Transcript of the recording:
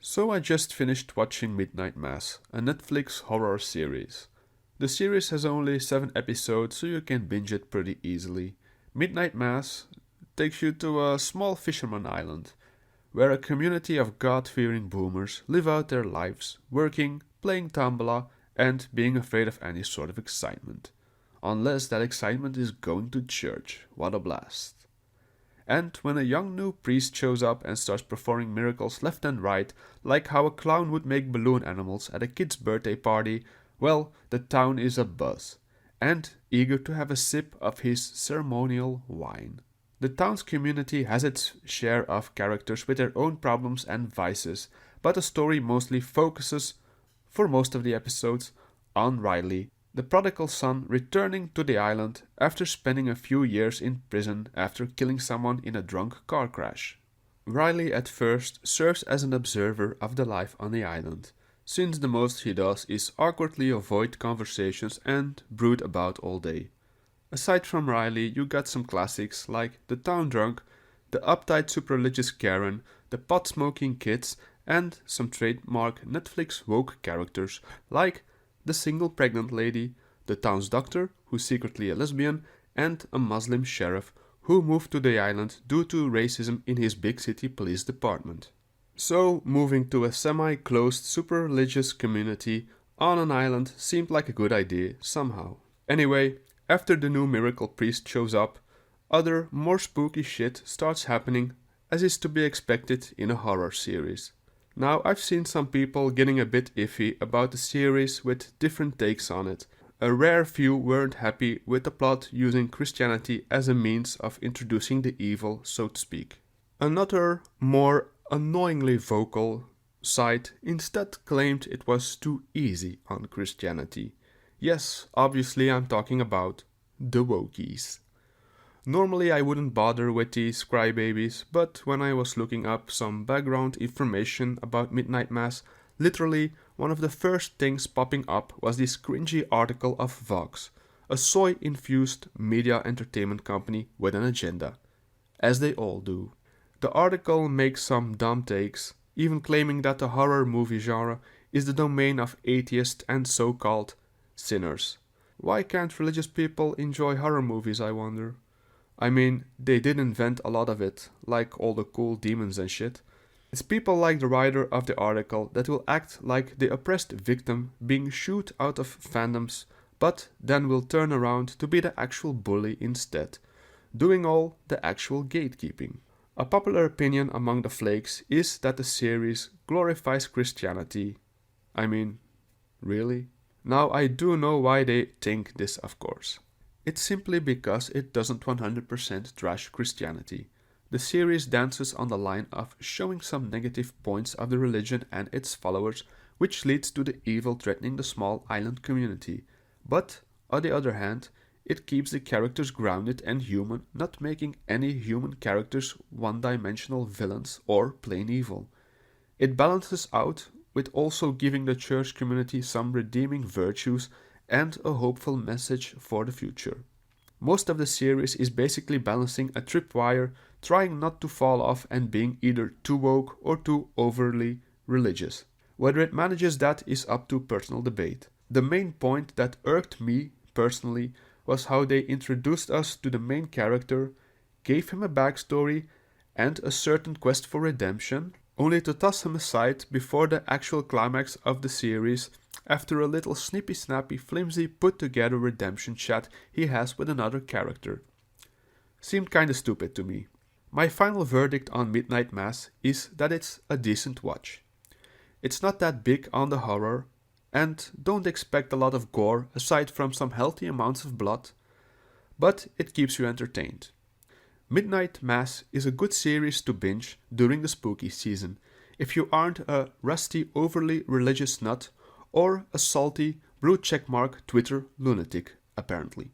So I just finished watching Midnight Mass, a Netflix horror series. The series has only 7 episodes, so you can binge it pretty easily. Midnight Mass takes you to a small fisherman island, where a community of God-fearing boomers live out their lives, working, playing Tambala, and being afraid of any sort of excitement. Unless that excitement is going to church. What a blast. And when a young new priest shows up and starts performing miracles left and right, like how a clown would make balloon animals at a kid's birthday party, well, the town is abuzz, and eager to have a sip of his ceremonial wine. The town's community has its share of characters with their own problems and vices, but the story mostly focuses, for most of the episodes, on Riley, the prodigal son returning to the island after spending a few years in prison after killing someone in a drunk car crash. Riley at first serves as an observer of the life on the island, since the most he does is awkwardly avoid conversations and brood about all day. Aside from Riley, you got some classics like the town drunk, the uptight super religious Karen, the pot smoking kids, and some trademark Netflix woke characters like the single pregnant lady, the town's doctor, who's secretly a lesbian, and a Muslim sheriff who moved to the island due to racism in his big city police department. So, moving to a semi-closed super religious community on an island seemed like a good idea somehow. Anyway, after the new miracle priest shows up, other, more spooky shit starts happening, as is to be expected in a horror series. Now, I've seen some people getting a bit iffy about the series with different takes on it. A rare few weren't happy with the plot using Christianity as a means of introducing the evil, so to speak. Another, more annoyingly vocal side instead claimed it was too easy on Christianity. Yes, obviously I'm talking about the wokies. Normally I wouldn't bother with these crybabies, but when I was looking up some background information about Midnight Mass, literally one of the first things popping up was this cringy article of Vox, a soy-infused media entertainment company with an agenda. As they all do. The article makes some dumb takes, even claiming that the horror movie genre is the domain of atheists and so-called sinners. Why can't religious people enjoy horror movies, I wonder? I mean, they did invent a lot of it, like all the cool demons and shit. It's people like the writer of the article that will act like the oppressed victim being shooed out of fandoms, but then will turn around to be the actual bully instead, doing all the actual gatekeeping. A popular opinion among the flakes is that the series glorifies Christianity. I mean, really? Now I do know why they think this, of course. It's simply because it doesn't 100% trash Christianity. The series dances on the line of showing some negative points of the religion and its followers, which leads to the evil threatening the small island community. But, on the other hand, it keeps the characters grounded and human, not making any human characters one-dimensional villains or plain evil. It balances out with also giving the church community some redeeming virtues and a hopeful message for the future. Most of the series is basically balancing a tripwire, trying not to fall off and being either too woke or too overly religious. Whether it manages that is up to personal debate. The main point that irked me, personally, was how they introduced us to the main character, gave him a backstory and a certain quest for redemption, only to toss him aside before the actual climax of the series after a little snippy-snappy, flimsy, put-together redemption chat he has with another character. Seemed kinda stupid to me. My final verdict on Midnight Mass is that it's a decent watch. It's not that big on the horror, and don't expect a lot of gore aside from some healthy amounts of blood, but it keeps you entertained. Midnight Mass is a good series to binge during the spooky season, if you aren't a rusty, overly religious nut or a salty, blue checkmark Twitter lunatic, apparently.